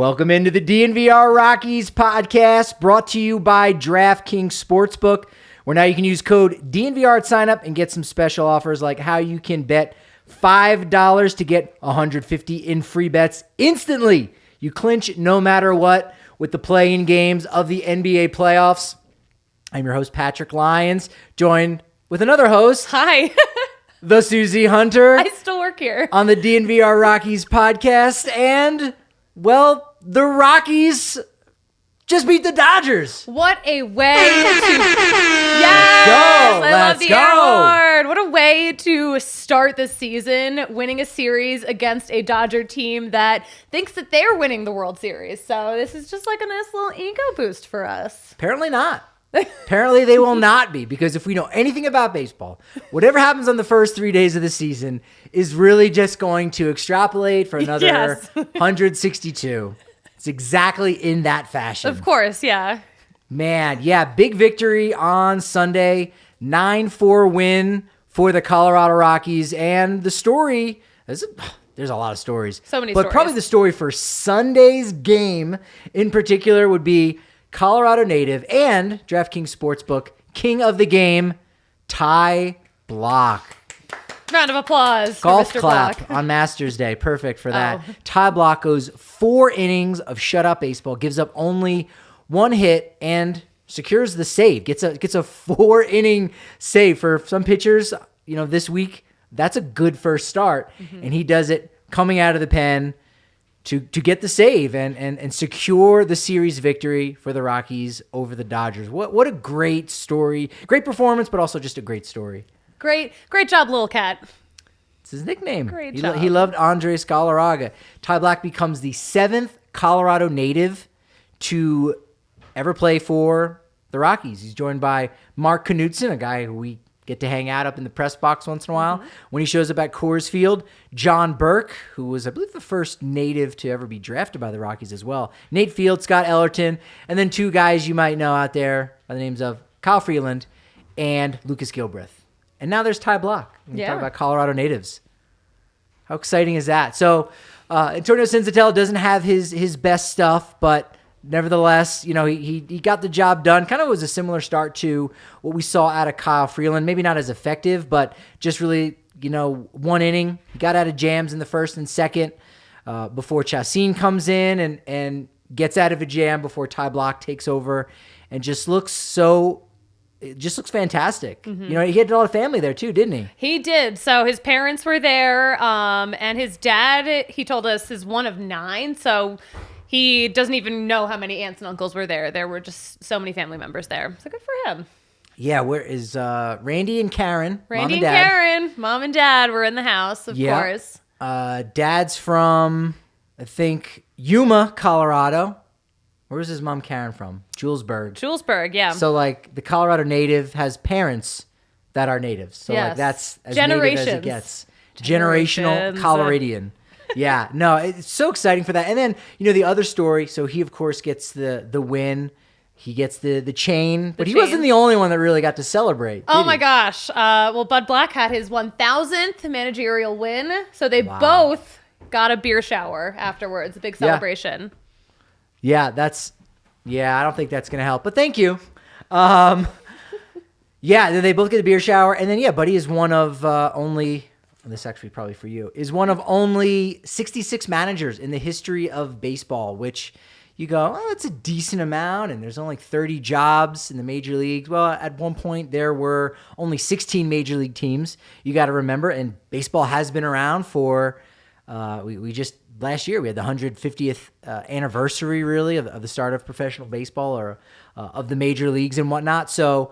Welcome into the DNVR Rockies podcast, brought to you by DraftKings Sportsbook, where now you can use code DNVR at sign up and get some special offers like how you can bet $5 to get $150 in free bets instantly. You clinch no matter what with the play-in games of the NBA playoffs. I'm your host, Patrick Lyons, joined with another host. Hi. The Suzie Hunter. I still work here. On the DNVR Rockies podcast. And, well, the Rockies just beat the Dodgers. What a way to... Yes! I love the air horn. What a way to start the season, winning a series against a Dodger team that thinks that they're winning the World Series. So this is just like a nice little ego boost for us. Apparently not. Apparently they will not be, because if we know anything about baseball, whatever happens on the first 3 days of the season is really just going to extrapolate for another 162. It's exactly in that fashion. Of course, yeah. Man, yeah, big victory on Sunday, 9-4 win for the Colorado Rockies. And the story, there's a lot of stories. So many stories. But probably the story for Sunday's game in particular would be Colorado native and DraftKings Sportsbook king of the game, Ty Blach. Round of applause Golf for Mr. clap Blach. on Masters Day. Perfect for that. Oh. Ty Blach goes 4 innings of shutout baseball, gives up only 1 hit, and secures the save. Gets a 4-inning save. For some pitchers, this week, that's a good first start. Mm-hmm. And he does it coming out of the pen to get the save and secure the series victory for the Rockies over the Dodgers. What a great story. Great performance, but also just a great story. Great job, little cat. It's his nickname. Great job. He loved Andres Galarraga. Ty Blach becomes the 7th Colorado native to ever play for the Rockies. He's joined by Mark Knudsen, a guy who we get to hang out up in the press box once in a while when he shows up at Coors Field. John Burke, who was, I believe, the first native to ever be drafted by the Rockies as well. Nate Field, Scott Ellerton, and then 2 guys you might know out there by the names of Kyle Freeland and Lucas Gilbreth. And now there's Ty Blach. We talk about Colorado natives. How exciting is that? So Antonio Senzatela doesn't have his best stuff, but nevertheless, he got the job done. Kind of was a similar start to what we saw out of Kyle Freeland. Maybe not as effective, but just really, 1 inning. He got out of jams in the first and second before Chacin comes in and gets out of a jam before Ty Blach takes over and just looks fantastic. Mm-hmm. He had a lot of family there too, didn't he? He did. So his parents were there, and his dad, he told us, is one of 9. So he doesn't even know how many aunts and uncles were there. There were just so many family members there. So good for him. Yeah, where is Randy and Karen? Randy and Karen, mom and dad were in the house, of course. Dad's from, I think, Yuma, Colorado. Where was his mom Karen from? Julesburg, yeah. So, the Colorado native has parents that are natives. So, that's as native as it gets. Generational Coloradian. Yeah, no, it's so exciting for that. And then, the other story, so he, of course, gets the win. He gets the chain. But he wasn't the only one that really got to celebrate. Oh, my gosh. Well, Bud Black had his 1,000th managerial win. So they both got a beer shower afterwards. A big celebration. Yeah, I don't think that's going to help, but thank you. They both get a beer shower, and then, Buddy is one of only, this actually probably for you, is one of only 66 managers in the history of baseball, which you go, oh, that's a decent amount, and there's only 30 jobs in the major leagues. Well, at one point, there were only 16 major league teams, you got to remember, and baseball has been around for, last year, we had the 150th anniversary, really, of the start of professional baseball or of the major leagues and whatnot. So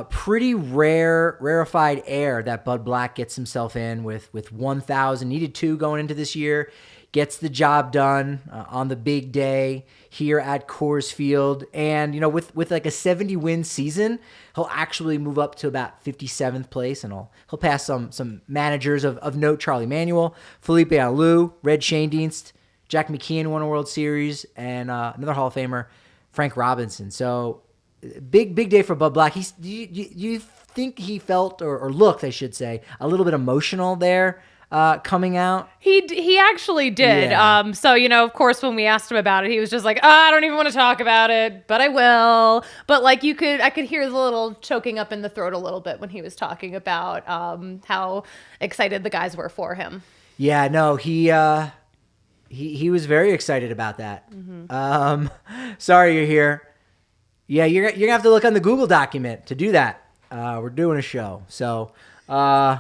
pretty rarefied air that Bud Black gets himself in with 1,000. Needed 2 going into this year. Gets the job done on the big day here at Coors Field. And, with a 70-win season, he'll actually move up to about 57th place, and he'll pass some managers of note: Charlie Manuel, Felipe Alou, Red Schoendienst, Jack McKeon won a World Series, and another Hall of Famer, Frank Robinson. So big day for Bud Black. Do you think he felt or looked, I should say, a little bit emotional there coming out? He actually did. Yeah. So, of course, when we asked him about it, he was just like, I don't even want to talk about it, but I will. But like I could hear the little choking up in the throat a little bit when he was talking about how excited the guys were for him. Yeah, no, he was very excited about that. Mm-hmm. Sorry you're here. Yeah, you're going to have to look on the Google document to do that. We're doing a show. So, trying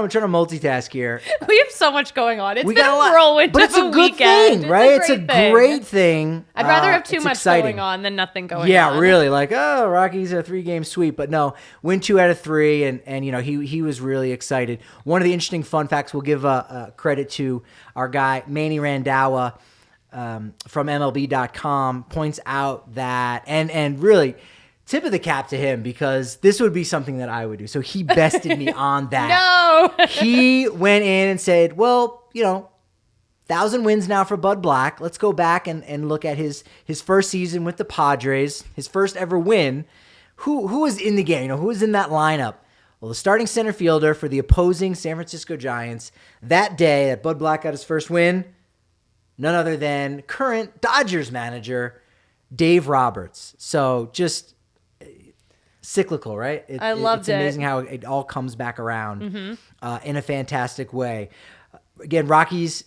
to multitask here. We have so much going on. It's we been got a whirlwind but it's of a good weekend. thing, right? It's a great thing. I'd rather have too much exciting. going on than nothing going on. Yeah, really. Like, Rockies are a 3-game sweep. But no, win 2 out of 3. And he was really excited. One of the interesting fun facts, we'll give credit to our guy, Manny Randawa, from MLB.com, points out that, and really, tip of the cap to him, because this would be something that I would do. So he bested me on that. No! He went in and said, well, 1,000 wins now for Bud Black. Let's go back and look at his first season with the Padres, his first ever win. Who was in the game? Who was in that lineup? Well, the starting center fielder for the opposing San Francisco Giants that day that Bud Black got his first win, none other than current Dodgers manager Dave Roberts. So just cyclical, right? I loved it. It's amazing how it all comes back around in a fantastic way. Again, Rockies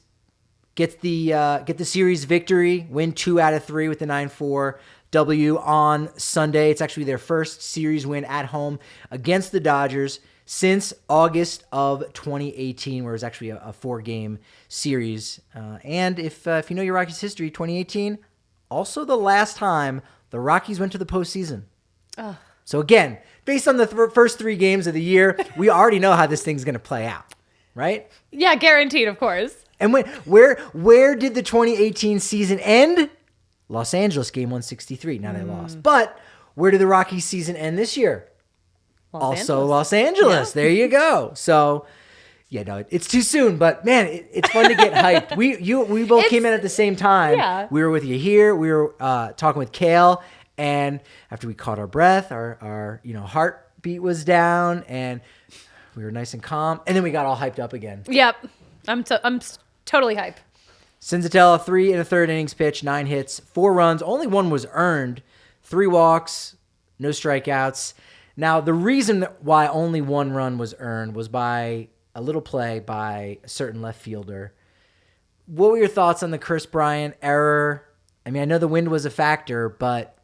get the series victory, win 2 out of 3 with the 9-4 W on Sunday. It's actually their first series win at home against the Dodgers since August of 2018, where it was actually a 4-game series. And if you know your Rockies history, 2018, also the last time the Rockies went to the postseason. Oh. So again, based on the first 3 games of the year, we already know how this thing's going to play out, right? Yeah, guaranteed, of course. And where did the 2018 season end? Los Angeles, game 163. Now they lost. But where did the Rockies season end this year? Los Angeles. Yeah. There you go. So, it's too soon, but man, it's fun to get hyped. We both came in at the same time. Yeah. We were with you here. We were talking with Kale, and after we caught our breath, our heartbeat was down, and we were nice and calm, and then we got all hyped up again. Yep, I'm totally hype. Senzatela, 3 1/3 innings pitched, 9 hits, 4 runs, only 1 was earned, 3 walks, no strikeouts. Now, the reason why only 1 run was earned was by a little play by a certain left fielder. What were your thoughts on the Kris Bryant error? I mean, I know the wind was a factor, but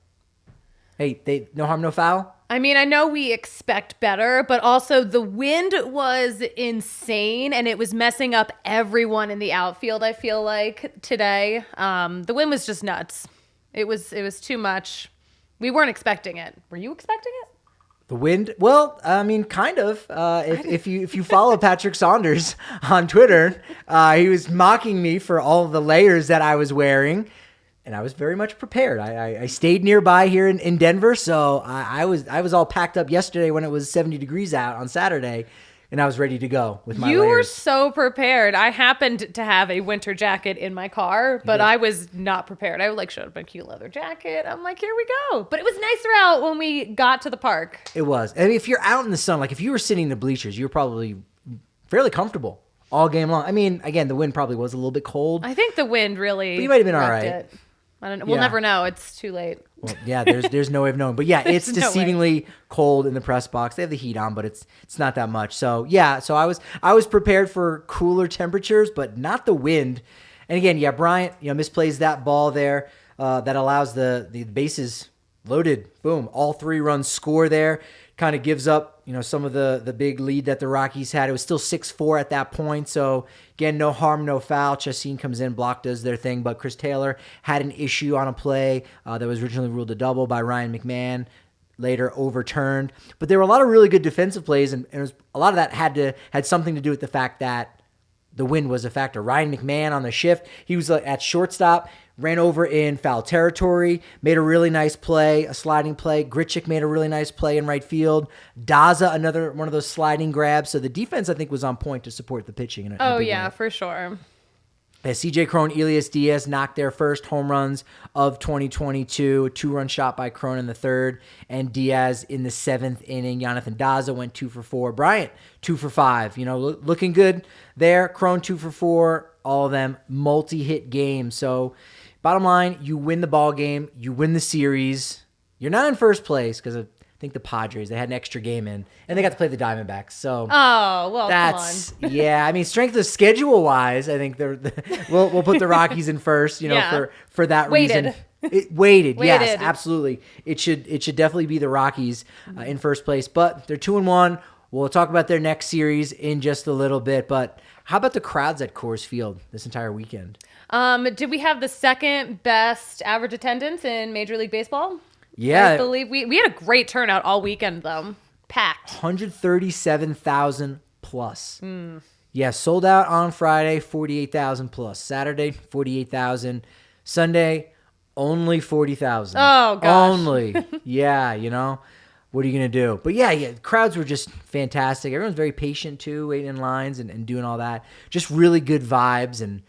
hey, no harm, no foul? I mean, I know we expect better, but also the wind was insane, and it was messing up everyone in the outfield, I feel like, today. The wind was just nuts. It was too much. We weren't expecting it. Were you expecting it? The wind? Well, I mean, kind of. If you follow Patrick Saunders on Twitter, he was mocking me for all the layers that I was wearing, and I was very much prepared. I stayed nearby here in Denver, so I was all packed up yesterday when it was 70 degrees out on Saturday, and I was ready to go with my layers. You were so prepared. I happened to have a winter jacket in my car, but I was not prepared. I showed up in a cute leather jacket. I'm like, here we go. But it was nicer out when we got to the park. It was. I mean, if you're out in the sun, like if you were sitting in the bleachers, you were probably fairly comfortable all game long. I mean, again, the wind probably was a little bit cold. I think the wind really. But you might have been all right. It. I don't know. We'll never know. It's too late. Well, yeah, there's no way of knowing. But yeah, it's deceivingly cold in the press box. They have the heat on, but it's not that much. So yeah, so I was prepared for cooler temperatures, but not the wind. And again, Bryant, misplays that ball there that allows the bases loaded. Boom, all 3 runs score there. Kind of gives up, some of the big lead that the Rockies had. It was still 6-4 at that point. So again, no harm, no foul. Chassin comes in, Block does their thing, but Chris Taylor had an issue on a play that was originally ruled a double by Ryan McMahon, later overturned. But there were a lot of really good defensive plays, and a lot of that had something to do with the fact that the wind was a factor. Ryan McMahon on the shift, he was at shortstop, ran over in foul territory, made a really nice play, a sliding play. Grichuk made a really nice play in right field. Daza, another one of those sliding grabs. So the defense, I think, was on point to support the pitching. In a big way. For sure. As CJ Cron, Iglesias knocked their first home runs of 2022. A 2-run shot by Cron in the third, and Diaz in the 7th inning. Jonathan Daza went 2 for 4. Bryant 2 for 5. Looking good there. Cron 2 for 4. All of them multi-hit games. So, bottom line, you win the ball game, you win the series. You're not in first place because I think the Padres, they had an extra game in, and they got to play the Diamondbacks. So that's come on. Yeah. I mean, strength of schedule wise, I think we'll put the Rockies in first. For that reason. Weighted, yes, absolutely. It should definitely be the Rockies in first place, but they're 2-1. We'll talk about their next series in just a little bit. But how about the crowds at Coors Field this entire weekend? Did we have the second best average attendance in Major League Baseball? Yeah. I believe we had a great turnout all weekend, though. Packed. 137,000 plus. Yeah, sold out on Friday, 48,000 plus. Saturday, 48,000. Sunday, only 40,000. Oh, gosh. Only. Yeah, what are you going to do? But yeah, crowds were just fantastic. Everyone's very patient, too, waiting in lines and doing all that. Just really good vibes. And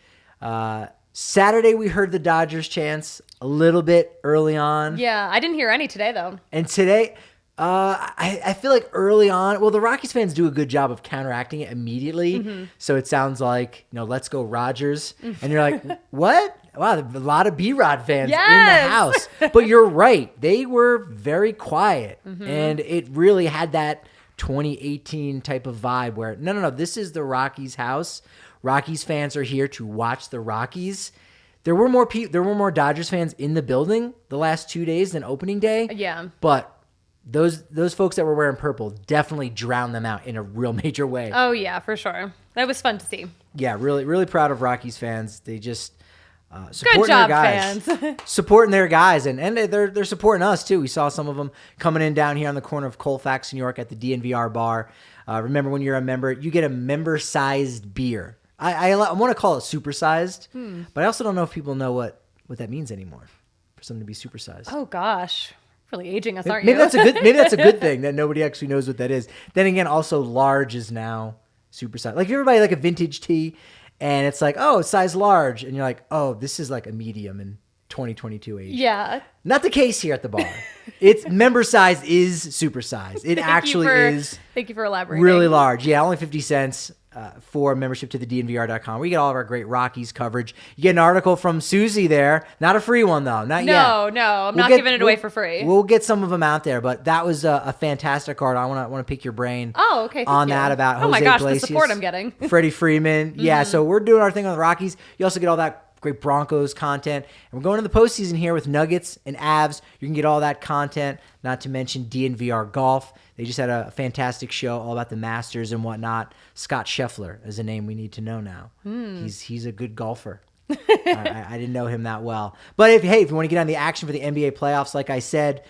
Saturday, we heard the Dodgers chants a little bit early on. Yeah, I didn't hear any today, though. And today, I feel like early on, well, the Rockies fans do a good job of counteracting it immediately. Mm-hmm. So it sounds like, let's go Rogers. And you're like, what? Wow, a lot of B-Rod fans in the house. But you're right. They were very quiet. Mm-hmm. And it really had that 2018 type of vibe where, no, this is the Rockies house. Rockies fans are here to watch the Rockies. There were more Dodgers fans in the building the last 2 days than opening day. Yeah. But those folks that were wearing purple definitely drowned them out in a real major way. Oh, yeah, for sure. That was fun to see. Yeah, really, really proud of Rockies fans. They just supporting good job, their guys. fans. Supporting their guys, and they're supporting us, too. We saw some of them coming in down here on the corner of Colfax, New York at the DNVR bar. Remember, when you're a member, you get a member-sized beer. I want to call it supersized, but I also don't know if people know what that means anymore for something to be supersized. Oh gosh, really aging us, aren't maybe you? Maybe that's a good thing that nobody actually knows what that is. Then again, also large is now supersized. Like if you ever buy like a vintage tea, and it's like, oh, it's size large, and you're like, oh, this is like a medium in 2022 age. Yeah. Not the case here at the bar. It's member size is supersized. It actually is. Thank you for elaborating. Really large. Yeah, only 50 cents. For membership to the DNVR.com. We get all of our great Rockies coverage. You get an article from Suzie there. Not a free one, though. Not yet. No. I'm not giving it away for free. We'll get some of them out there, but that was a fantastic article. I want to pick your brain on that about Jose Iglesias. The support I'm getting. Freddie Freeman. Yeah, so we're doing our thing on the Rockies. You also get all that great Broncos content. And we're going to the postseason here with Nuggets and Avs. You can get all that content, not to mention DNVR Golf. They just had a fantastic show all about the Masters and whatnot. Scott Scheffler is a name we need to know now. He's a good golfer. I didn't know him that well. But if you want to get on the action for the NBA playoffs, like I said,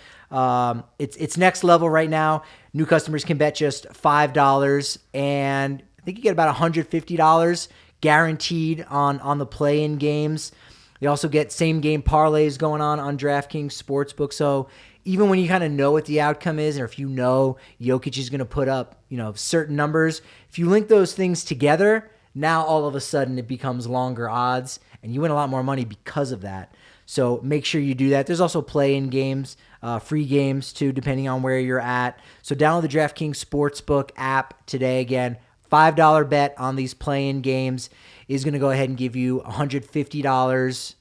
it's next level right now. New customers can bet just $5, and I think you get about $150 guaranteed on the play-in games. They also get same-game parlays going on DraftKings Sportsbook. So even when you kind of know what the outcome is, or if you know Jokic is going to put up, certain numbers, if you link those things together, now all of a sudden it becomes longer odds, and you win a lot more money because of that. So make sure you do that. There's also play-in games, free games too, depending on where you're at. So download the DraftKings Sportsbook app today. Again, $5 bet on these play-in games is going to go ahead and give you $150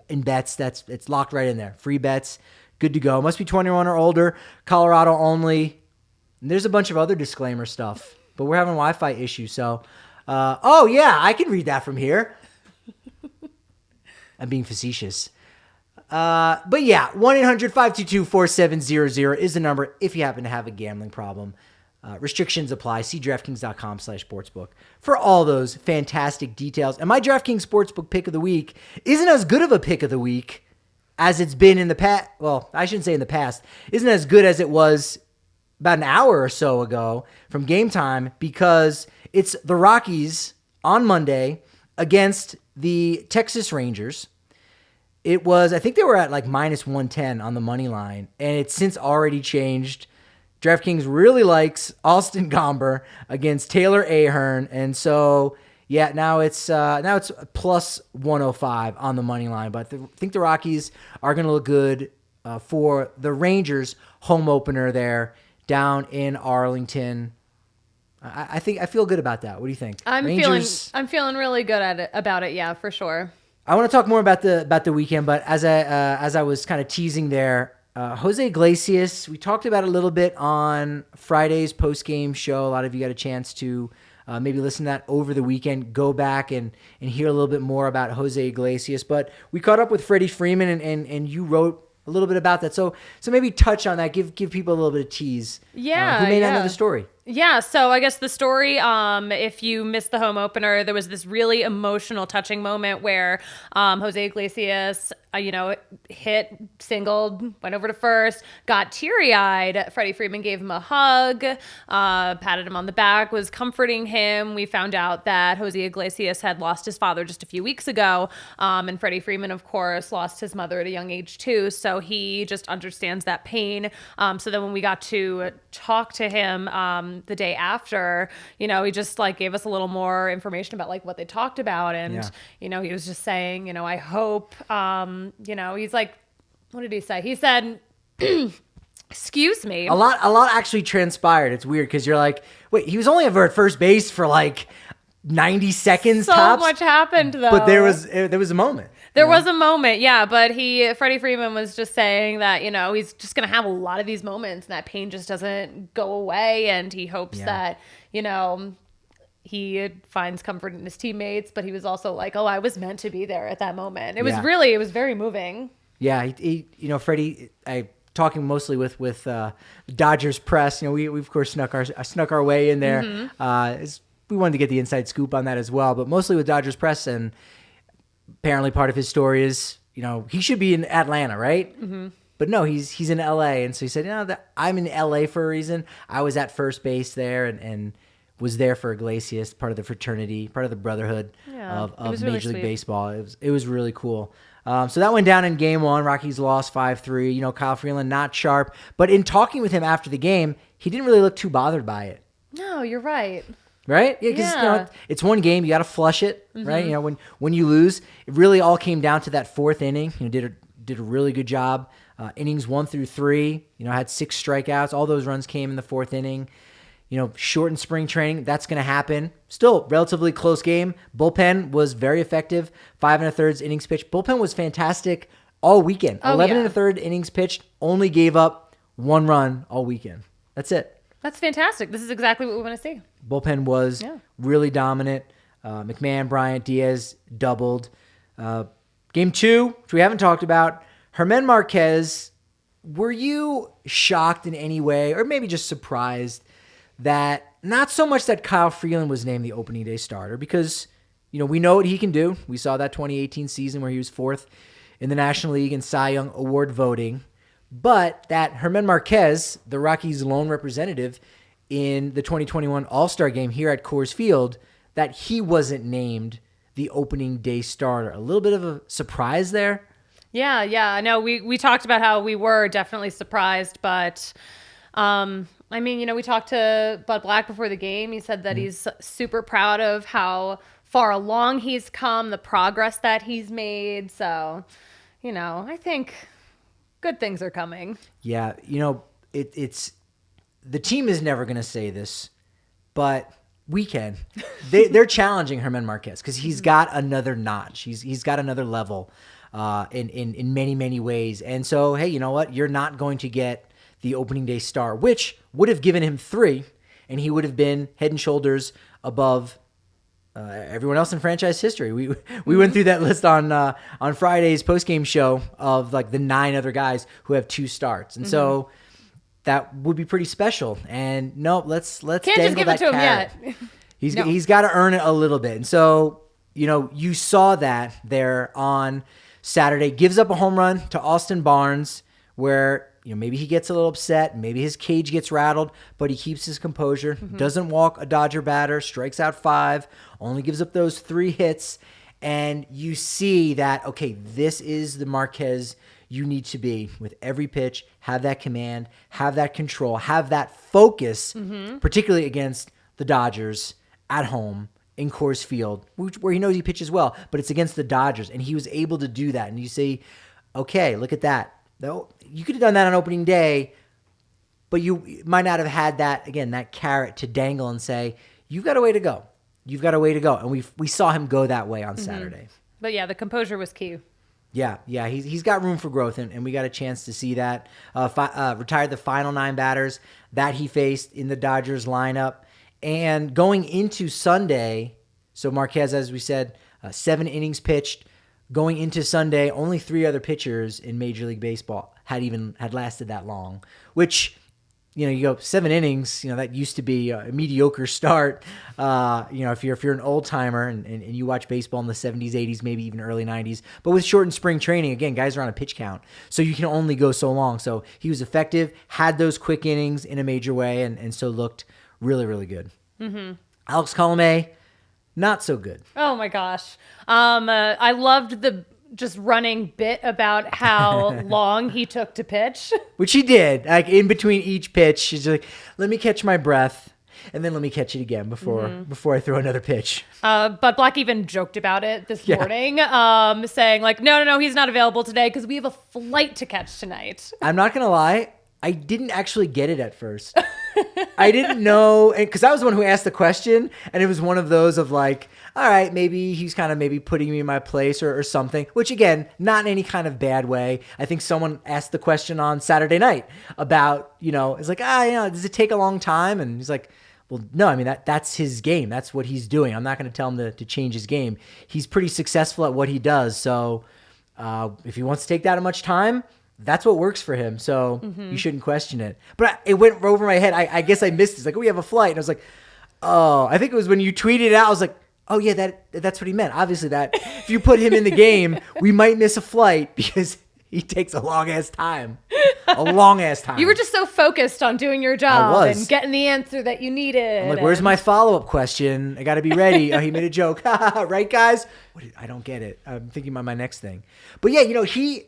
in bets. It's locked right in there. Free bets. Good to go. Must be 21 or older. Colorado only. And there's a bunch of other disclaimer stuff, but we're having Wi-Fi issues. So, I can read that from here. I'm being facetious. But yeah, 1-800-522-4700 is the number if you happen to have a gambling problem. Restrictions apply. See DraftKings.com/sportsbook for all those fantastic details. And my DraftKings Sportsbook pick of the week isn't as good of a pick of the week as it's been in the past. Well, I shouldn't say in the past. Isn't as good as it was about an hour or so ago from Game Time, because it's the Rockies on Monday against the Texas Rangers. It was, I think they were at like minus 110 on the money line, and it's since already changed. DraftKings really likes Austin Gomber against Taylor Ahern, and so Yeah, now it's plus 105 on the money line. But I think the Rockies are going to look good for the Rangers home opener there down in Arlington. I feel good about that. What do you think? I'm feeling really good about it. Yeah, for sure. I want to talk more about the weekend, but as I was kind of teasing there, Jose Iglesias, we talked about it a little bit on Friday's post-game show. A lot of you got a chance to maybe listen to that over the weekend, go back and hear a little bit more about Jose Iglesias. But we caught up with Freddie Freeman, and you wrote a little bit about that. So maybe touch on that, give people a little bit of tease. Yeah. Who may not know the story. Yeah, so I guess the story, if you missed the home opener, there was this really emotional, touching moment where Jose Iglesias, hit, singled, went over to first, got teary-eyed. Freddie Freeman gave him a hug, patted him on the back, was comforting him. We found out that Jose Iglesias had lost his father just a few weeks ago, and Freddie Freeman, of course, lost his mother at a young age too, so he just understands that pain. So then when we got to talk to him the day after, he just gave us a little more information about what they talked about. And, he was just saying, I hope, he's like, what did he say? He said, excuse me. A lot actually transpired. It's weird because you're like, wait, he was only ever at first base for 90 seconds tops. So much happened though. But there was a moment. There was a moment, yeah, but Freddie Freeman was just saying that, he's just going to have a lot of these moments and that pain just doesn't go away, and he hopes that, he finds comfort in his teammates, but he was also like, oh, I was meant to be there at that moment. It was very moving. Yeah, Freddie, talking mostly with Dodgers press, we of course snuck our way in there. Mm-hmm. We wanted to get the inside scoop on that as well, but mostly with Dodgers press, and apparently part of his story is, he should be in Atlanta, right? Mm-hmm. But no, he's in LA. And so he said, I'm in LA for a reason. I was at first base there and was there for Iglesias, part of the fraternity, part of the brotherhood of really Major League sweet. Baseball. It was really cool. So that went down in game one. Rockies lost 5-3. Kyle Freeland not sharp. But in talking with him after the game, he didn't really look too bothered by it. No, you're right. Right? Yeah, because it's one game. You got to flush it, mm-hmm. right? When you lose, it really all came down to that fourth inning. Did a really good job. Innings 1 through 3. Had 6 strikeouts. All those runs came in the fourth inning. Shortened spring training. That's going to happen. Still, relatively close game. Bullpen was very effective. 5 1/3 innings pitched. Bullpen was fantastic all weekend. 11 1/3 innings pitched. Only gave up 1 run all weekend. That's it. That's fantastic. This is exactly what we want to see. Bullpen was really dominant. McMahon, Bryant, Diaz doubled. Game 2, which we haven't talked about, Germán Marquez. Were you shocked in any way, or maybe just surprised that not so much that Kyle Freeland was named the opening day starter, because we know what he can do. We saw that 2018 season where he was 4th in the National League in Cy Young Award voting. But that Germán Marquez, the Rockies' lone representative in the 2021 All-Star Game here at Coors Field, that he wasn't named the opening day starter. A little bit of a surprise there. Yeah. I know we talked about how we were definitely surprised, but we talked to Todd Blach before the game. He said that he's super proud of how far along he's come, the progress that he's made. So, I think good things are coming. Yeah, it's the team is never going to say this, but we can. They're challenging Germán Marquez because he's got another notch. He's got another level in many, many ways. And so, hey, you know what? You're not going to get the opening day star, which would have given him 3, and he would have been head and shoulders above everyone else in franchise history. We went through that list on Friday's postgame show of the 9 other guys who have 2 starts, and so that would be pretty special. And no, let's can't just give it to him yet. He's got to earn it a little bit, and so you saw that there on Saturday. Gives up a home run to Austin Barnes, where maybe he gets a little upset, maybe his cage gets rattled, but he keeps his composure, doesn't walk a Dodger batter, strikes out 5, only gives up those 3 hits, and you see that, okay, this is the Marquez you need to be with every pitch, have that command, have that control, have that focus, particularly against the Dodgers at home in Coors Field, where he knows he pitches well, but it's against the Dodgers, and he was able to do that. And you say, okay, look at that. Though you could have done that on opening day, but you might not have had that carrot to dangle and say, you've got a way to go. You've got a way to go. And we saw him go that way on Saturday. But yeah, the composure was key. Yeah, he's got room for growth, and we got a chance to see that. Retired the final 9 batters that he faced in the Dodgers lineup. And going into Sunday, so Marquez, as we said, 7 innings pitched. Going into Sunday, only 3 other pitchers in Major League Baseball had lasted that long, which, you go 7 innings, that used to be a mediocre start. If you're an old timer and you watch baseball in the 70s, 80s, maybe even early 90s, but with shortened spring training, again, guys are on a pitch count, so you can only go so long. So he was effective, had those quick innings in a major way, and so looked really, really good. Mm-hmm. Alex Colome, not so good. Oh my gosh. I loved the just running bit about how long he took to pitch. Which he did. Like in between each pitch, he's like, let me catch my breath, and then let me catch it again before I throw another pitch. But Blach even joked about it this morning, saying like, no, he's not available today because we have a flight to catch tonight. I'm not going to lie. I didn't actually get it at first. I didn't know, because I was the one who asked the question, and it was one of those of like, all right, maybe he's kind of maybe putting me in my place or something, which again, not in any kind of bad way. I think someone asked the question on Saturday night about, it's like, does it take a long time? And he's like, well, no, I mean, that's his game. That's what he's doing. I'm not going to tell him to change his game. He's pretty successful at what he does. So if he wants to take that much time, that's what works for him. So you shouldn't question it. But it went over my head. I guess I missed it. It's like, we have a flight. And I was like, oh, I think it was when you tweeted it out. I was like, oh yeah, that's what he meant. Obviously that if you put him in the game, we might miss a flight because he takes a long ass time. You were just so focused on doing your job and getting the answer that you needed. I'm like, where's my follow-up question? I got to be ready. Oh, he made a joke. Right, guys? I don't get it. I'm thinking about my next thing. But yeah, he...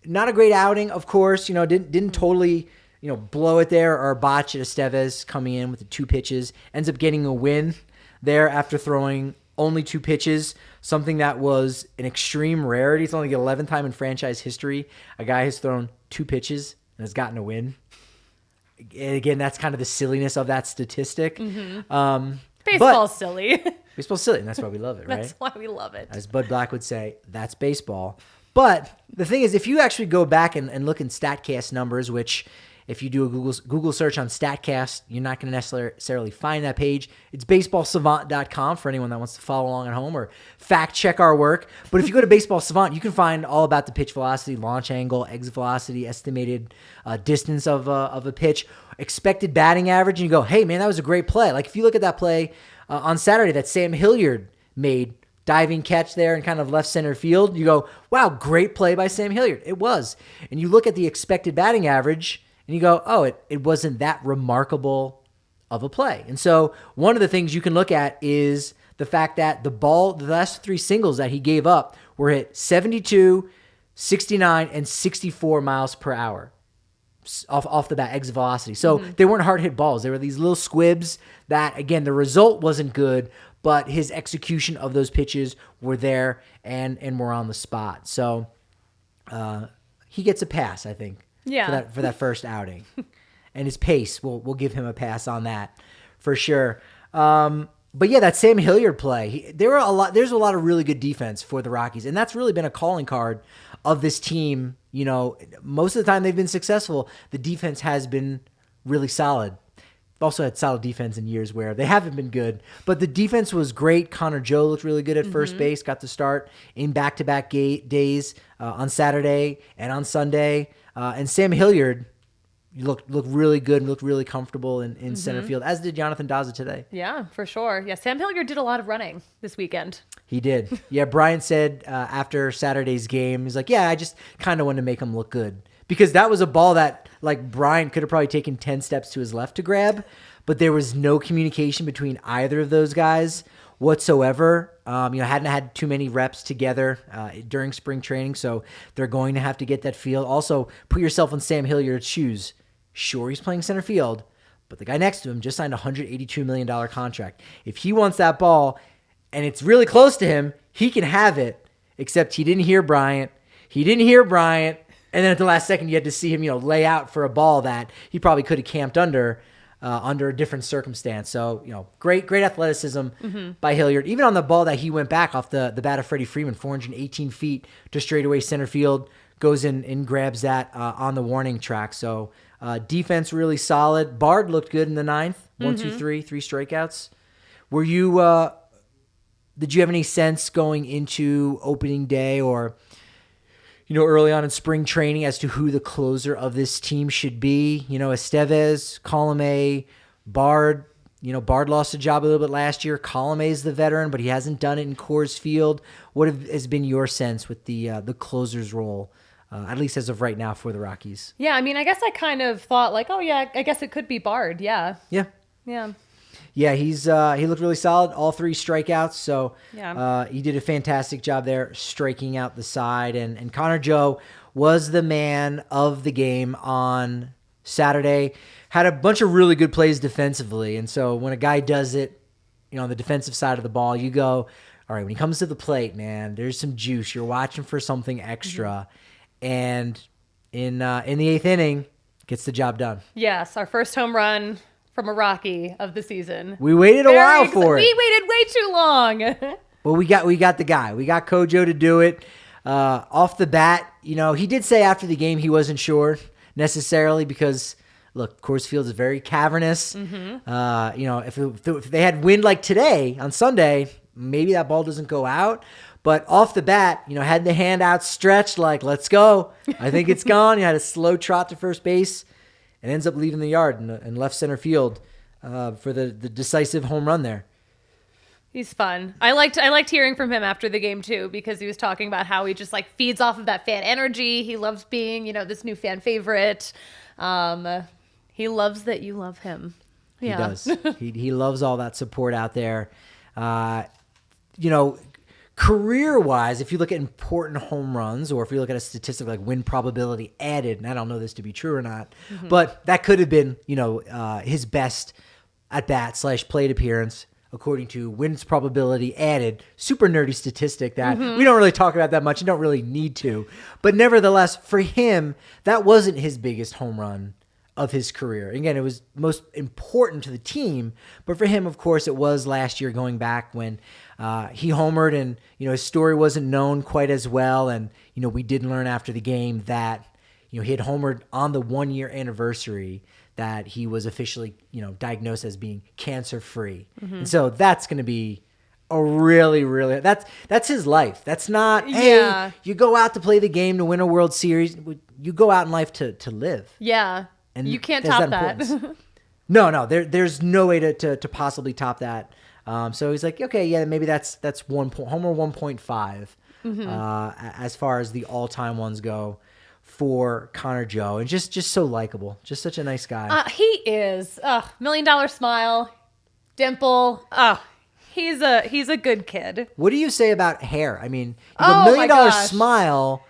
Not a great outing, of course. Didn't totally, blow it there or botch it. Estevez coming in with the 2 pitches. Ends up getting a win there after throwing only 2 pitches, something that was an extreme rarity. It's only the 11th time in franchise history a guy has thrown 2 pitches and has gotten a win. And again, that's kind of the silliness of that statistic. Mm-hmm. Baseball's silly. Baseball's silly, and that's why we love it, right? That's why we love it. As Bud Black would say, that's baseball. But the thing is, if you actually go back and look in StatCast numbers, which if you do a Google search on StatCast, you're not going to necessarily find that page. It's baseballsavant.com for anyone that wants to follow along at home or fact check our work. But if you go to Baseball Savant, you can find all about the pitch velocity, launch angle, exit velocity, estimated distance of a pitch, expected batting average, and you go, hey, man, that was a great play. Like if you look at that play on Saturday that Sam Hilliard made, diving catch there in kind of left center field, you go, wow, great play by Sam Hilliard. It was. And you look at the expected batting average and you go, oh, it wasn't that remarkable of a play. And so one of the things you can look at is the fact that the last 3 singles that he gave up were hit 72, 69, and 64 miles per hour off the bat, exit velocity. So they weren't hard hit balls. They were these little squibs that, again, the result wasn't good, but his execution of those pitches were there and were on the spot. So he gets a pass, I think, for that first outing. And his pace, we'll give him a pass on that for sure. But yeah, that Sam Hilliard play, there's a lot of really good defense for the Rockies, and that's really been a calling card of this team. Most of the time they've been successful, the defense has been really solid. Also had solid defense in years where they haven't been good, but the defense was great. Connor Joe looked really good at first base, got to start in back-to-back days on Saturday and on Sunday. And Sam Hilliard looked really good and looked really comfortable in center field, as did Jonathan Daza today. Yeah, for sure. Yeah, Sam Hilliard did a lot of running this weekend. He did. Yeah, Bryant said after Saturday's game, he's like, yeah, I just kind of wanted to make him look good. Because that was a ball that, like, Bryant could have probably taken 10 steps to his left to grab, but there was no communication between either of those guys whatsoever. Hadn't had too many reps together during spring training, so they're going to have to get that feel. Also, put yourself in Sam Hilliard's shoes. Sure, he's playing center field, but the guy next to him just signed a $182 million contract. If he wants that ball, and it's really close to him, he can have it, except he didn't hear Bryant. And then at the last second, you had to see him, lay out for a ball that he probably could have camped under a different circumstance. So, great athleticism by Hilliard. Even on the ball that he went back off the bat of Freddie Freeman, 418 feet to straightaway center field, goes in and grabs that on the warning track. So defense really solid. Bard looked good in the ninth. 1, 2, 3 strikeouts. Were you? Did you have any sense going into opening day or early on in spring training as to who the closer of this team should be? Estevez, Colome, Bard. Bard lost a job a little bit last year. Colome is the veteran, but he hasn't done it in Coors Field. What has been your sense with the closer's role, at least as of right now for the Rockies? Yeah, I mean, I guess I kind of thought I guess it could be Bard. Yeah. Yeah. Yeah. Yeah, he looked really solid, all 3 strikeouts, so he did a fantastic job there striking out the side, and Connor Joe was the man of the game on Saturday, had a bunch of really good plays defensively, and so when a guy does it, on the defensive side of the ball, you go, all right, when he comes to the plate, man, there's some juice, you're watching for something extra, and in the 8th inning, gets the job done. Yes, our first home run from a Rocky of the season. We waited a while for it. We waited way too long. Well, we got the guy. We got Kojo to do it. Off the bat, he did say after the game he wasn't sure necessarily because, look, Coors Field is very cavernous. If they had wind like today on Sunday, maybe that ball doesn't go out. But off the bat, had the hand outstretched like, let's go. I think it's gone. He had a slow trot to first base. And ends up leaving the yard in left center field for the decisive home run there. He's fun. I liked hearing from him after the game too, because he was talking about how he just feeds off of that fan energy. He loves being, this new fan favorite. He loves that you love him. Yeah. He does. he loves all that support out there. Career-wise, if you look at important home runs, or if you look at a statistic like win probability added, and I don't know this to be true or not, but that could have been, his best at-bat / plate appearance, according to wins probability added. Super nerdy statistic that we don't really talk about that much. You don't really need to. But nevertheless, for him, that wasn't his biggest home run of his career. Again, it was most important to the team, but for him, of course, it was last year going back when he homered and, his story wasn't known quite as well. And, we did learn after the game that, he had homered on the 1-year anniversary that he was officially, diagnosed as being cancer-free. And so that's going to be a really, really, that's his life. That's not, hey, you go out to play the game to win a World Series. You go out in life to live. Yeah. And you can't top that. No, there's no way to possibly top that. So he's like, okay, yeah, maybe that's homer 1.5 as far as the all-time ones go for Connor Joe, and just so likable, just such a nice guy. He is. $1 million smile, dimple. He's a good kid. What do you say about hair? I mean, you have $1 million smile.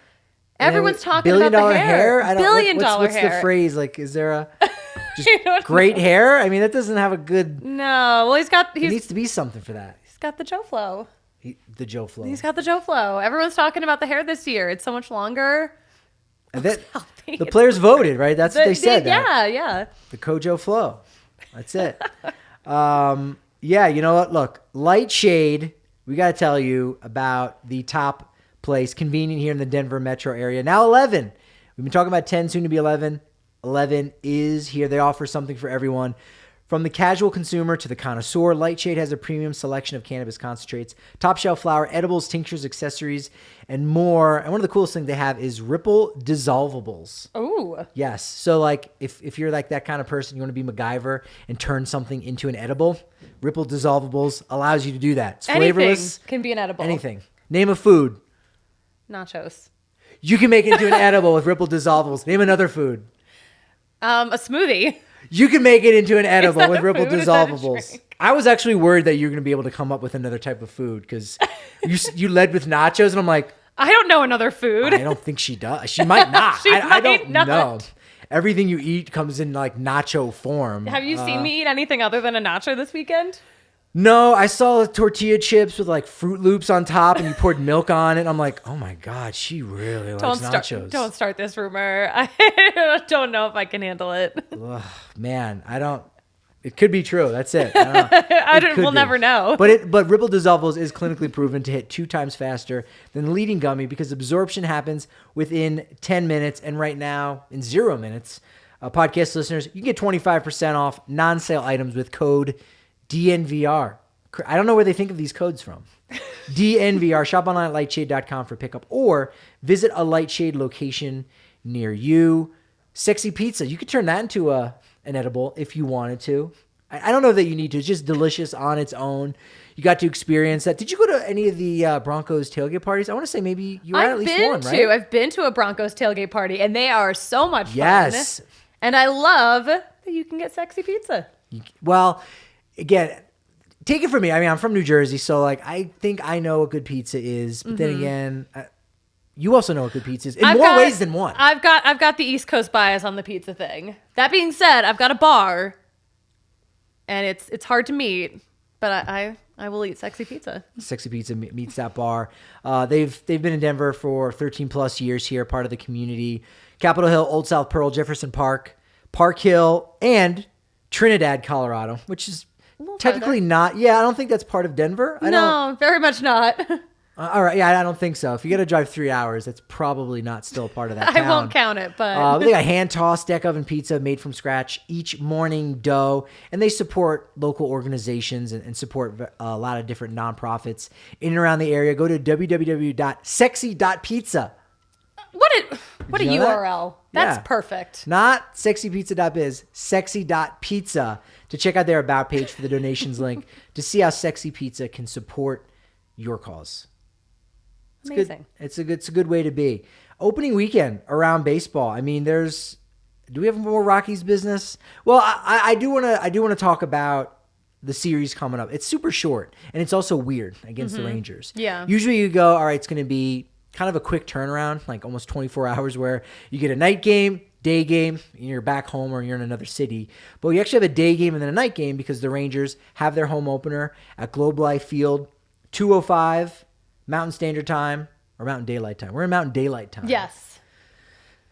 Everyone's talking $1 billion about the hair. I don't, $1 billion what's hair. the phrase? Like, is there a just great hair? I mean, that doesn't have a good. No, well, He needs to be something for that. He's got the Joe flow. The Joe flow. He's got the Joe flow. Everyone's talking about the hair this year. It's so much longer. And the players voted, right? That's what they said. Yeah. The Kojo flow. That's it. Yeah, you know what? Look, light shade. We got to tell you about the top place, convenient here in the Denver metro area. Now 11. We've been talking about 10, soon to be 11. 11 is here. They offer something for everyone. From the casual consumer to the connoisseur, Lightshade has a premium selection of cannabis concentrates, top shelf flower, edibles, tinctures, accessories, and more. And one of the coolest things they have is Ripple Dissolvables. Ooh. Yes. So like if you're like that kind of person, you want to be MacGyver and turn something into an edible, Ripple Dissolvables allows you to do that. It's flavorless. Anything can be an edible. Anything. Name a food. Nachos. You can make it into an edible with Ripple Dissolvables. Name another food. A smoothie. You can make it into an edible with a Ripple food? Is that a Dissolvables. drink? I was actually worried that you were going to be able to come up with another type of food because you led with nachos, and I'm like, I don't know another food. I don't think she does. She might not. I don't not. know. Everything you eat comes in like nacho form. Have you seen me eat anything other than a nacho this weekend? No, I saw tortilla chips with like Fruit Loops on top, and you poured milk on it. I'm like, oh my god, she really likes nachos. Don't start this rumor. I don't know if I can handle it. Ugh, man, I don't. It could be true. That's it. I don't know. We'll never know. But Ripple Dissolvables is clinically proven to hit 2 times faster than the leading gummy because absorption happens within 10 minutes, and right now in 0 minutes. Podcast listeners, you can get 25% off non-sale items with code DNVR. I don't know where they think of these codes from. DNVR. Shop online at lightshade.com for pickup or visit a Lightshade location near you. Sexy pizza. You could turn that into an edible if you wanted to. I don't know that you need to. It's just delicious on its own. You got to experience that. Did you go to any of the Broncos tailgate parties? I want to say maybe you were at least one, right? I've been to a Broncos tailgate party, and they are so much fun. Yes. And I love that you can get sexy pizza. Well, again, take it from me. I mean, I'm from New Jersey, so like I think I know what good pizza is. But then again, you also know what good pizza is in more ways than one. I've got the East Coast bias on the pizza thing. That being said, I've got a bar, and it's hard to meet, but I will eat sexy pizza. Sexy Pizza meets that bar. They've been in Denver for 13 plus years here, part of the community. Capitol Hill, Old South Pearl, Jefferson Park, Park Hill, and Trinidad, Colorado, which is technically not. Yeah, I don't think that's part of Denver. No, very much not. All right, yeah, I don't think so. If you got to drive 3 hours, that's probably not still part of that town. I won't count it, but they got hand-tossed deck oven pizza made from scratch each morning dough, and they support local organizations and support a lot of different nonprofits in and around the area. Go to www.sexy.pizza. What a URL. That's perfect. Not sexypizza.biz, sexy.pizza to check out their about page for the donations link to see how Sexy Pizza can support your cause. It's amazing. Good. It's a good way to be. Opening weekend around baseball. I mean, do we have more Rockies business? Well, I do want to talk about the series coming up. It's super short and it's also weird against the Rangers. Yeah. Usually you go, all right, it's going to be kind of a quick turnaround, like almost 24 hours where you get a night game, day game, and you're back home or you're in another city. But you actually have a day game and then a night game because the Rangers have their home opener at Globe Life Field, 2:05 Mountain Standard Time or Mountain Daylight Time. We're in Mountain Daylight Time. Yes.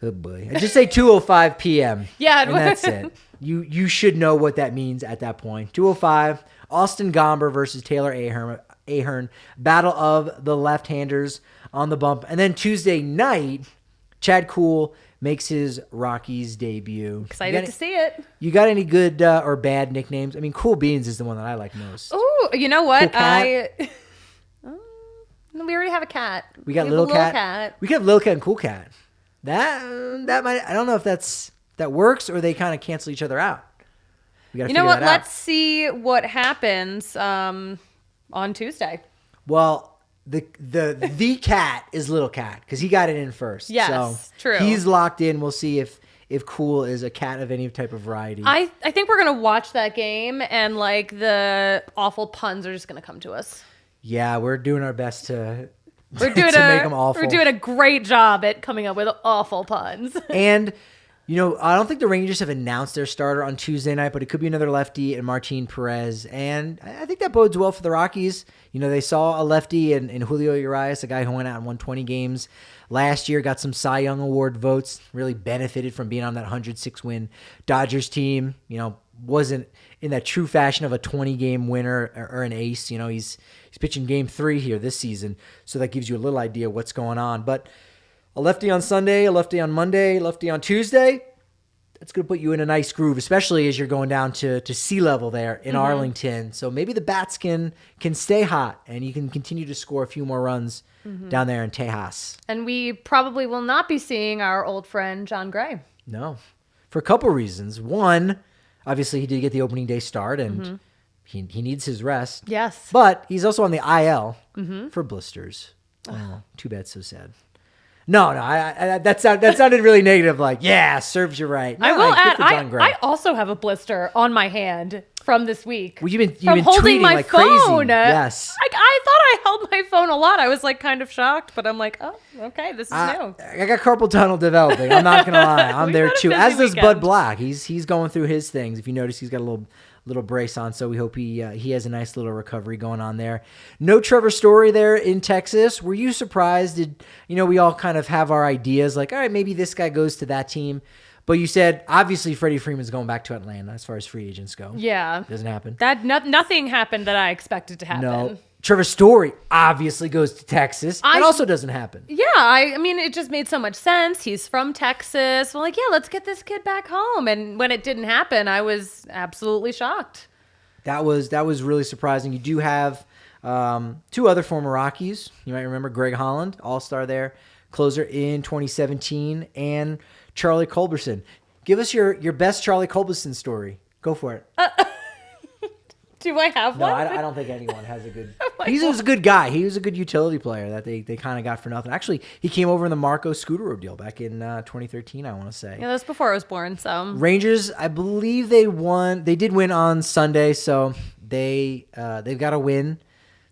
Oh boy. I just say 2:05 p.m. Yeah. And that's it. You should know what that means at that point. 2:05, Austin Gomber versus Taylor Ahern. Battle of the left-handers on the bump. And then Tuesday night, Chad Kuhl makes his Rockies debut. Excited to see it. You got any good or bad nicknames? I mean, Cool Beans is the one that I like most. Oh, you know what? Cool We already have a cat. We got Little Cat. We could have Little Cat and Cool Cat. That might. I don't know if that works or they kind of cancel each other out. We got to figure that out. Let's see what happens on Tuesday. Well, the cat is Little Cat because he got it in first. Yes, so true. He's locked in. We'll see if Cool is a cat of any type of variety. I think we're gonna watch that game and like the awful puns are just gonna come to us. Yeah, we're doing our best to make them awful. We're doing a great job at coming up with awful puns. And I don't think the Rangers have announced their starter on Tuesday night, but it could be another lefty and Martin Perez. And I think that bodes well for the Rockies. They saw a lefty in Julio Urias, a guy who went out and won 20 games last year, got some Cy Young Award votes, really benefited from being on that 106-win Dodgers team. Wasn't in that true fashion of a 20-game winner or an ace. He's pitching game 3 here this season, so that gives you a little idea of what's going on. But a lefty on Sunday, a lefty on Monday, lefty on Tuesday, that's going to put you in a nice groove, especially as you're going down to sea level there in Arlington. So maybe the bats can stay hot and you can continue to score a few more runs down there in Tejas. And we probably will not be seeing our old friend John Gray. No, for a couple reasons. One, obviously he did get the opening day start and he needs his rest. Yes. But he's also on the IL for blisters. Oh, too bad, so sad. No, that sounded really negative. Like, yeah, serves you right. No, I will add, I also have a blister on my hand from this week. Well, you've been holding tweeting my like phone. Crazy. Yes. I thought I held my phone a lot. I was like kind of shocked, but I'm like, oh, okay, this is new. I got carpal tunnel developing. I'm not gonna lie. I'm there too. As does weekend. Bud Black. He's going through his things. If you notice, he's got a little brace on, so we hope he has a nice little recovery going on there. No Trevor Story there in Texas. Were you surprised? We all kind of have our ideas like, all right, maybe this guy goes to that team. But you said, obviously, Freddie Freeman's going back to Atlanta as far as free agents go. Yeah. Doesn't happen. Nothing happened that I expected to happen. No. Trevor Story obviously goes to Texas. That also doesn't happen. Yeah, I mean, it just made so much sense. He's from Texas. Well, let's get this kid back home. And when it didn't happen, I was absolutely shocked. That was really surprising. You do have two other former Rockies. You might remember Greg Holland, all-star there, closer in 2017, and Charlie Culberson. Give us your best Charlie Culberson story. Go for it. Do I have one? No, I don't think anyone has a good... He was a good guy. He was a good utility player that they kind of got for nothing. Actually, he came over in the Marco Scutaro deal back in 2013, I want to say. Yeah, that was before I was born, so... Rangers, I believe they won. They did win on Sunday, so they've got to win.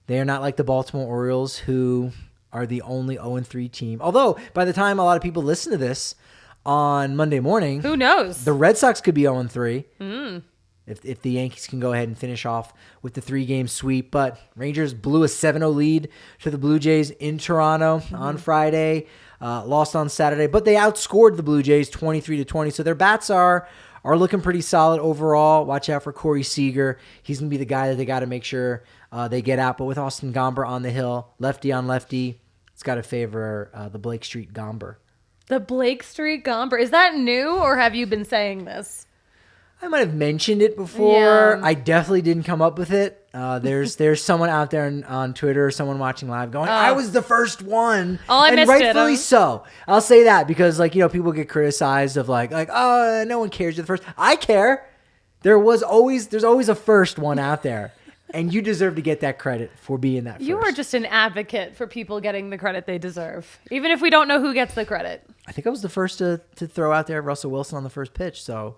They are not like the Baltimore Orioles, who are the only 0-3 team. Although, by the time a lot of people listen to this on Monday morning... Who knows? The Red Sox could be 0-3. If the Yankees can go ahead and finish off with the 3-game sweep. But Rangers blew a 7-0 lead to the Blue Jays in Toronto on Friday. Lost on Saturday. But they outscored the Blue Jays 23-20. So their bats are looking pretty solid overall. Watch out for Corey Seager. He's going to be the guy that they got to make sure they get out. But with Austin Gomber on the hill, lefty on lefty, it's got to favor the Blake Street Gomber. The Blake Street Gomber. Is that new, or have you been saying this? I might have mentioned it before. Yeah. I definitely didn't come up with it. There's someone out there on Twitter, someone watching live going, I was the first one. I missed it. And rightfully so. I'll say that because people get criticized of like, oh, no one cares you're the first. I care. There's always a first one out there. And you deserve to get that credit for being that first. You are just an advocate for people getting the credit they deserve, even if we don't know who gets the credit. I think I was the first to throw out there Russell Wilson on the first pitch, so...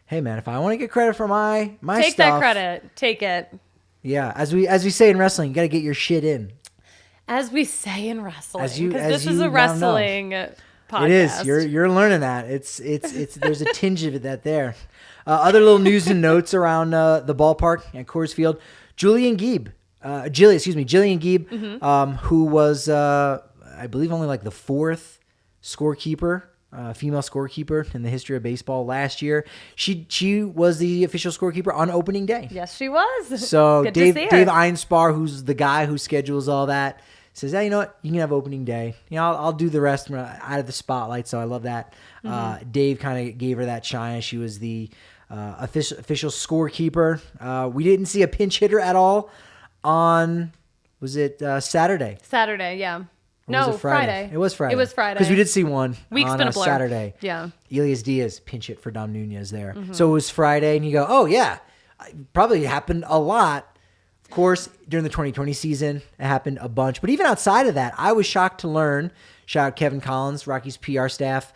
Hey man, if I want to get credit for my Take stuff, that credit. Take it. Yeah, as we say in wrestling, you got to get your shit in. As we say in wrestling, because this you is a wrestling podcast. It is. You're learning that. It's there's a tinge of that there. Other little news and notes around the ballpark at Coors Field. Jillian Gieb, who was I believe only like the fourth scorekeeper. Female scorekeeper in the history of baseball last year. She was the official scorekeeper on opening day. Yes, she was. So Dave Einspar, who's the guy who schedules all that, says, you know what? You can have opening day. I'll do the rest out of the spotlight. So I love that. Dave kind of gave her that shine. She was the official scorekeeper. We didn't see a pinch hitter at all on, was it Saturday? Saturday, yeah. No, was it Friday? It was Friday. It was Friday. Because we did see one Week's on been a blur. Saturday. Yeah. Elias Diaz pinch hit for Dom Nunez there. So it was Friday, and you go, oh, yeah. Probably happened a lot. Of course, during the 2020 season, it happened a bunch. But even outside of that, I was shocked to learn, shout out Kevin Collins, Rockies PR staff,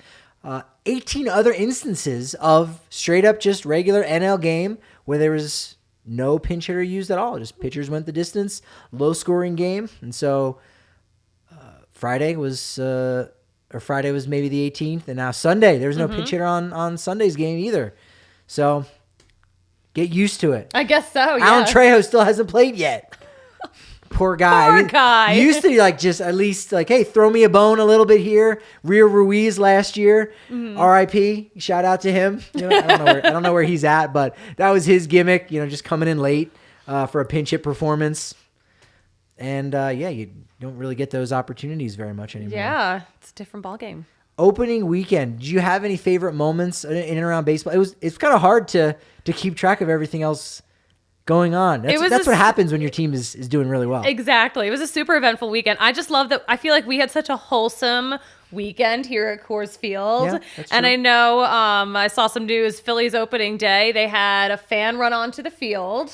18 other instances of straight up just regular NL game where there was no pinch hitter used at all. Just pitchers went the distance, low scoring game. And so... Friday was maybe the 18th, and now Sunday. There was no pinch hitter on Sunday's game either. So get used to it. I guess so, yeah. Alan Trejo still hasn't played yet. Poor guy. Poor guy. You used to just at least hey, throw me a bone a little bit here. Rio Ruiz last year, R.I.P. Shout out to him. I don't know where he's at, but that was his gimmick. Just coming in late for a pinch hit performance. And you don't really get those opportunities very much anymore. Yeah, it's a different ballgame. Opening weekend. Do you have any favorite moments in and around baseball? It's kind of hard to keep track of everything else going on. That's what happens when your team is doing really well. Exactly. It was a super eventful weekend. I just love that. I feel like we had such a wholesome weekend here at Coors Field. Yeah, that's true. And I know I saw some news. Phillies opening day, they had a fan run onto the field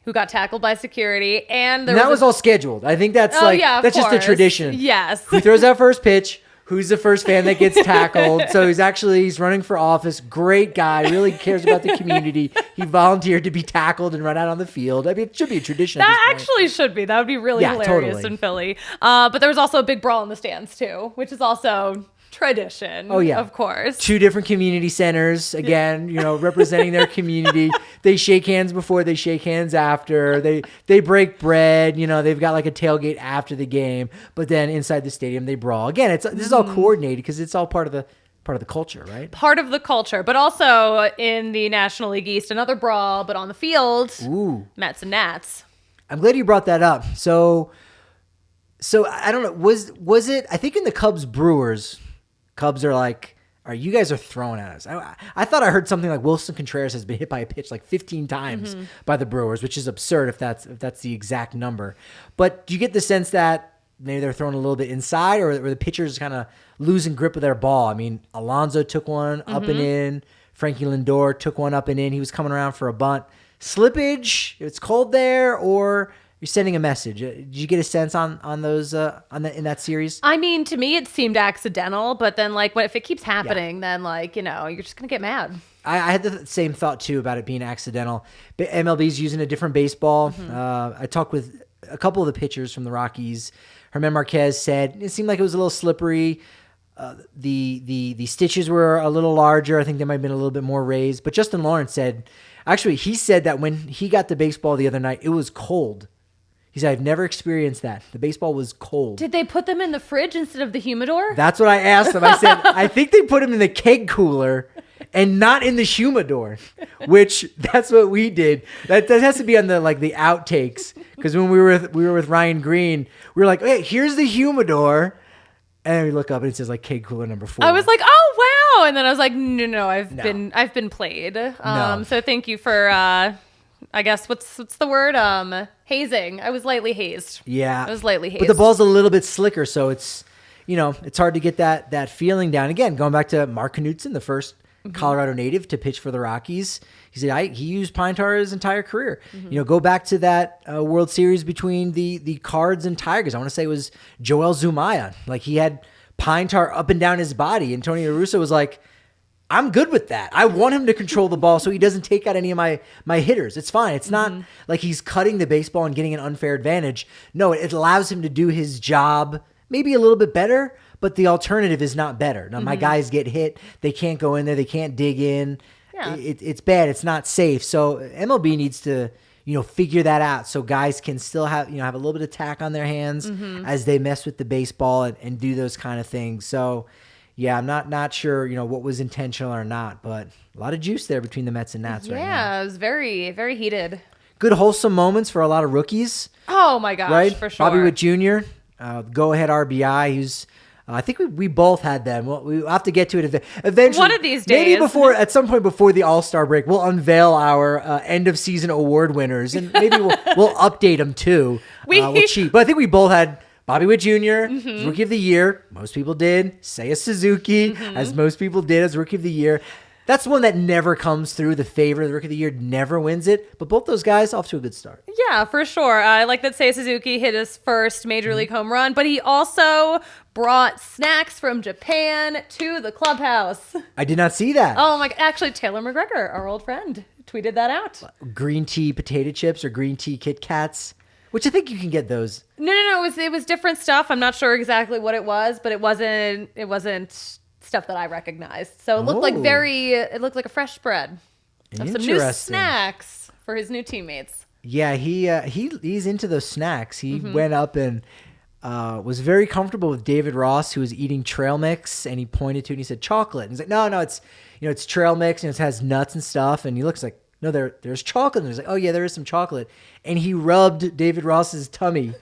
who got tackled by security, and that was all scheduled. I think that's that's just a tradition. Yes. Who throws that first pitch? Who's the first fan that gets tackled? So he's running for office. Great guy. Really cares about the community. He volunteered to be tackled and run out on the field. I mean, it should be a tradition. That actually should be. That would be really hilarious in Philly. But there was also a big brawl in the stands too, which is also Tradition. Oh, yeah. Of course. 2 different community centers, again, representing their community. They shake hands before, they shake hands after. They break bread. They've got like a tailgate after the game, but then inside the stadium they brawl. Again, this is all coordinated because it's all part of the culture, right? Part of the culture, but also in the National League East, another brawl, but on the field, Mets and Nats. I'm glad you brought that up. So I don't know. Was it? I think in the Cubs are like, all right, you guys are throwing at us. I thought I heard something like Wilson Contreras has been hit by a pitch like 15 times by the Brewers, which is absurd if that's the exact number. But do you get the sense that maybe they're throwing a little bit inside, or the pitchers kind of losing grip of their ball? I mean, Alonso took one up and in. Frankie Lindor took one up and in. He was coming around for a bunt. Slippage, it's cold there, or you're sending a message. Did you get a sense on those in that series? I mean, to me, it seemed accidental, but then if it keeps happening, then you're just gonna get mad. I had the same thought too about it being accidental. But MLB's using a different baseball. I talked with a couple of the pitchers from the Rockies. Herman Marquez said it seemed like it was a little slippery. The stitches were a little larger. I think they might have been a little bit more raised. But Justin Lawrence said, actually, he said that when he got the baseball the other night, it was cold. He said, I've never experienced that. The baseball was cold. Did they put them in the fridge instead of the humidor? That's what I asked him. I said, I think they put them in the keg cooler and not in the humidor, which that's what we did. That has to be on the outtakes, because when we were with Ryan Green, we were like, hey, here's the humidor. And we look up and it says keg cooler number 4. I was like, oh wow, and then I was like, no, I've been played. So thank you for I guess what's the word? Hazing. I was lightly hazed. Yeah, I was lightly hazed. But the ball's a little bit slicker, so it's it's hard to get that feeling down. Again, going back to Mark Knudsen, the first Colorado native to pitch for the Rockies. He said he used pine tar his entire career. Go back to that World Series between the Cards and Tigers. I want to say it was Joel Zumaya. He had pine tar up and down his body. And Tony La Russa was like, I'm good with that. I want him to control the ball so he doesn't take out any of my hitters. It's fine. It's not like he's cutting the baseball and getting an unfair advantage. No, it allows him to do his job maybe a little bit better, but the alternative is not better. Now, my guys get hit. They can't go in there. They can't dig in. Yeah. It's bad. It's not safe. So MLB needs to, figure that out so guys can still have a little bit of tack on their hands as they mess with the baseball and do those kind of things. So, yeah, I'm not sure, what was intentional or not, but a lot of juice there between the Mets and Nats right now. Yeah, it was very, very heated. Good wholesome moments for a lot of rookies. Oh, my gosh, right? For sure. Bobby Witt Jr., go-ahead RBI, who's... I think we both had them. We'll have to get to it eventually. One of these days. Maybe at some point before the All-Star break, we'll unveil our end-of-season award winners, and maybe we'll update them too. We'll cheat. But I think we both had Bobby Witt Jr. as Rookie of the Year. Most people did. Seiya Suzuki, as most people did as Rookie of the Year. That's one that never comes through. The favorite of the Rookie of the Year never wins it. But both those guys off to a good start. Yeah, for sure. I like that Seiya Suzuki hit his first Major League home run, but he also brought snacks from Japan to the clubhouse. I did not see that. Oh my! Actually, Taylor McGregor, our old friend, tweeted that out. Green tea potato chips or green tea Kit Kats, which I think you can get those. No. It was different stuff. I'm not sure exactly what it was, but it wasn't stuff that I recognized. So it looked like a fresh spread of some new snacks for his new teammates. Yeah, he's into those snacks. He went up and was very comfortable with David Ross, who was eating trail mix, and he pointed to it and he said chocolate. And he's like, no, it's trail mix and it has nuts and stuff. And he looks like, no, there's chocolate. And he's like, oh yeah, there is some chocolate. And he rubbed David Ross's tummy.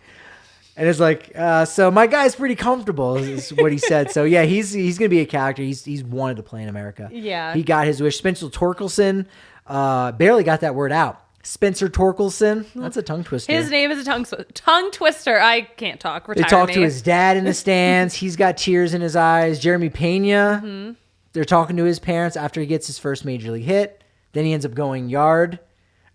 And it's like, so my guy's pretty comfortable, is what he said. So yeah, he's gonna be a character. He's wanted to play in America. Yeah, he got his wish. Spencer Torkelson barely got that word out. Spencer Torkelson, that's a tongue twister. His name is a tongue twister. I can't talk. They talk to his dad in the stands. He's got tears in his eyes. Jeremy Pena, they're talking to his parents after he gets his first major league hit. Then he ends up going yard.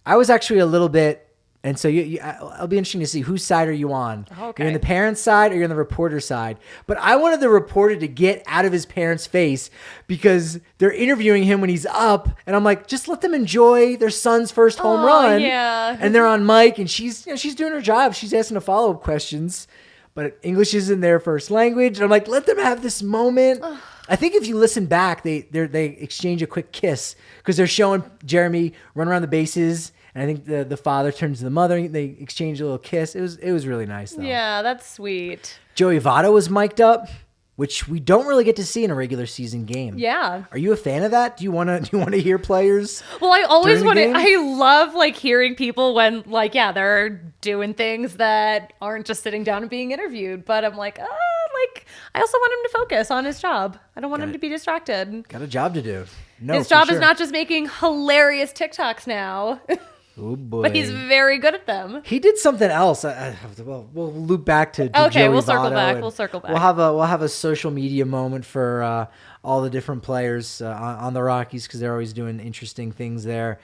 I was actually a little bit. And so it'll be interesting to see whose side are you on. Okay. You're on the parents' side or you're on the reporter's side. But I wanted the reporter to get out of his parents' face because they're interviewing him when he's up. And I'm like, just let them enjoy their son's first home run. Yeah. And they're on mic and she's doing her job. She's asking the follow-up questions. but English isn't their first language. And I'm like, let them have this moment. I think if you listen back, they exchange a quick kiss because they're showing Jeremy run around the bases. And I think the father turns to the mother. And they exchange a little kiss. It was really nice, though. Yeah, that's sweet. Joey Votto was mic'd up, which we don't really get to see in a regular season game. Yeah. Are you a fan of that? Do you want to hear players? Well, I always want to. game? I love like hearing people when they're doing things that aren't just sitting down and being interviewed. But I'm like, I also want him to focus on his job. I don't want him to be distracted. Got a job to do. No, his job for is sure. not just making hilarious TikToks now. Oh boy! But he's very good at them. He did something else. We'll loop back to Okay, Joey we'll circle Votto, back. and We'll circle back. We'll have a social media moment for all the different players on the Rockies because they're always doing interesting things there.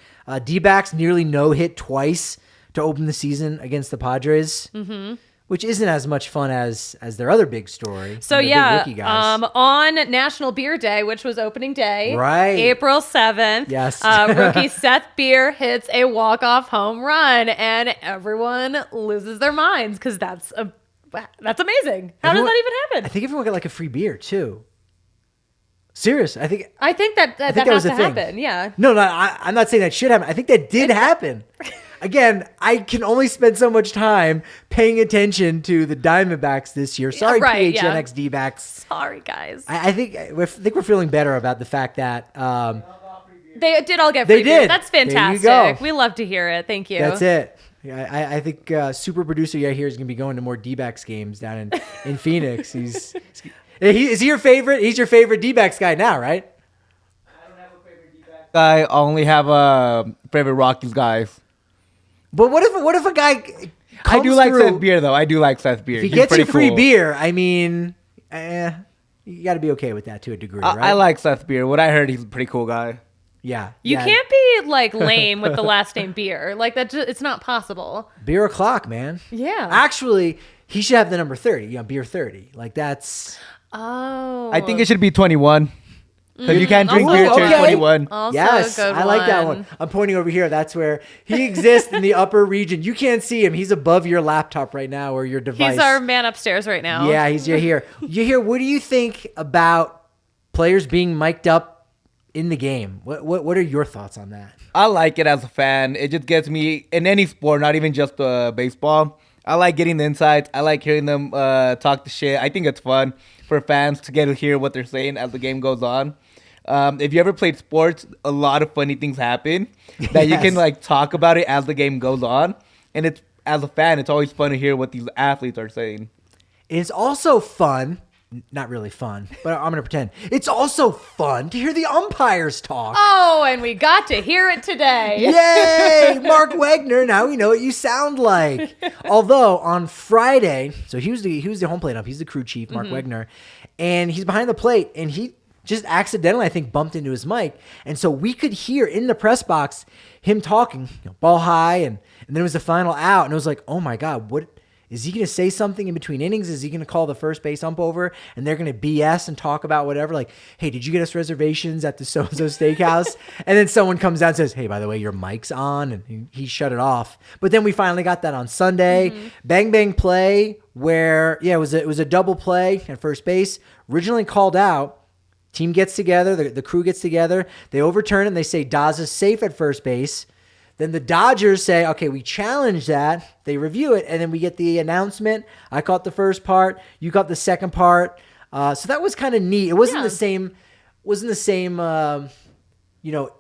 D-backs nearly no hit twice to open the season against the Padres. Mm-hmm. Which isn't as much fun as their other big story. So big rookie guys. on National Beer Day, which was opening day, Right. April 7th, Yes. rookie Seth Beer hits a walk-off home run, and everyone loses their minds because that's amazing. How does that even happen? I think everyone got like a free beer too. Serious, I think that that has was to a thing. happen. Yeah. No, I'm not saying that should happen. I think that did happen. Again, I can only spend so much time paying attention to the Diamondbacks this year. Sorry, right, yeah. PHNX D-backs. Sorry, guys. I think we're feeling better about the fact that They did all get free They beer. did. That's There you fantastic. go. We love to hear it. Thank you. that's it. I think super producer here is going to be going to more D-backs games down in Phoenix. Is he your favorite? He's your favorite D-backs guy now, right? I don't have a favorite D-back guy. I only have a favorite Rockies guys. But what if a guy I do like through, Seth Beer, though. I do like Seth Beer. If he He's gets you pretty free cool. beer, I mean, you got to be okay with that to a degree, right? I like Seth Beer. What I heard, he's a pretty cool guy. Yeah. You yeah. can't be like lame with the last name Beer. Like that, it's not possible. Beer o'clock, man. Yeah. Actually, he should have the number 30. Beer 30. Like that's. Oh. I think it should be 21. Because you can't drink beer till okay. 21. Also Yes, a good I like that one. I'm pointing over here. That's where he exists in the upper region. You can't see him. He's above your laptop right now or your device. He's our man upstairs right now. Yeah, you're here. You're here. What do you think about players being mic'd up in the game? What are your thoughts on that? I like it as a fan. It just gets me, in any sport, not even just baseball. I like getting the insights. I like hearing them talk the shit. I think it's fun for fans to get to hear what they're saying as the game goes on. If you ever played sports, a lot of funny things happen that you can like talk about it as the game goes on. And it's as a fan, it's always fun to hear what these athletes are saying. It's also fun. Not really fun, but I'm going to pretend. It's also fun to hear the umpires talk. Oh, and we got to hear it today. Yay! Mark Wagner, now we know what you sound like. Although on Friday, so he was the home plate ump. He's the crew chief, Mark Wagner. And he's behind the plate, and he just accidentally, I think, bumped into his mic. And so we could hear in the press box him talking, ball high, and then it was the final out. And it was like, oh my God, what is he going to say something in between innings? Is he going to call the first base ump over and they're going to BS and talk about whatever? Like, hey, did you get us reservations at the so-and-so steakhouse? And then someone comes down and says, hey, by the way, your mic's on. And he shut it off. But then we finally got that on Sunday. Bang, bang play where, it was a double play at first base. Originally called out. Team gets together. The crew gets together. They overturn it and they say Daza's safe at first base. Then the Dodgers say, okay, we challenge that. They review it, and then we get the announcement. I caught the first part. You caught the second part. So that was kind of neat. It wasn't the same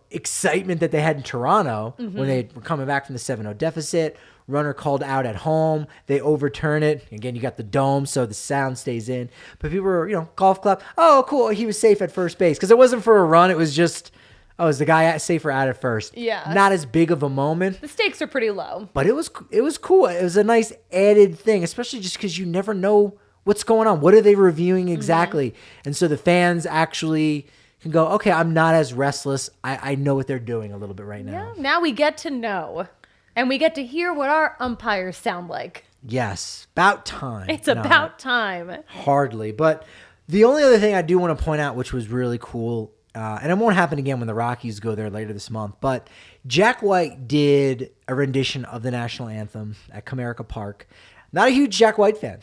excitement that they had in Toronto when they were coming back from the 7-0 deficit. Runner called out at home. They overturn it. Again, you got the dome, so the sound stays in. But people were, golf clap. Oh, cool. He was safe at first base. Because it wasn't for a run. It was just... oh, is the guy safer out at first? Yeah. Not as big of a moment. The stakes are pretty low. But it was cool. It was a nice added thing, especially just because you never know what's going on. What are they reviewing exactly? And so the fans actually can go, okay, I'm not as restless. I know what they're doing a little bit right now. Yeah, now we get to know. And we get to hear what our umpires sound like. Yes. About time. It's about time. Hardly. But the only other thing I do want to point out, which was really cool, and it won't happen again when the Rockies go there later this month, but Jack White did a rendition of the national anthem at Comerica Park. Not a huge Jack White fan.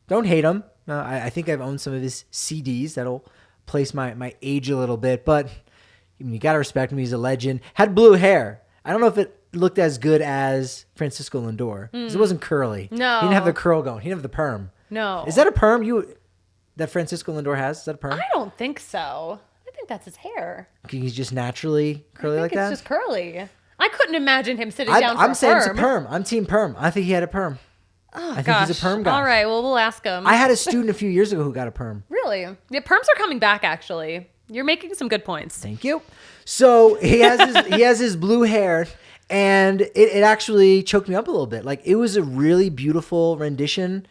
Don't hate him. I think I've owned some of his CDs. That'll place my age a little bit, but you got to respect him. He's a legend. Had blue hair. I don't know if it looked as good as Francisco Lindor. 'Cause it wasn't curly. No. He didn't have the curl going. He didn't have the perm. No. Is that a perm that Francisco Lindor has? Is that a perm? I don't think so. I think that's his hair. He's just naturally curly like that? It's just curly. I couldn't imagine him sitting down for I'm a saying perm. it's a perm. I'm team perm. I think he had a perm. Oh, I gosh. think he's a perm guy. All right, well, we'll ask him. I had a student a few years ago who got a perm. Really? Yeah, perms are coming back, actually. You're making some good points. Thank you. So he has his blue hair, and it actually choked me up a little bit. Like, it was a really beautiful rendition.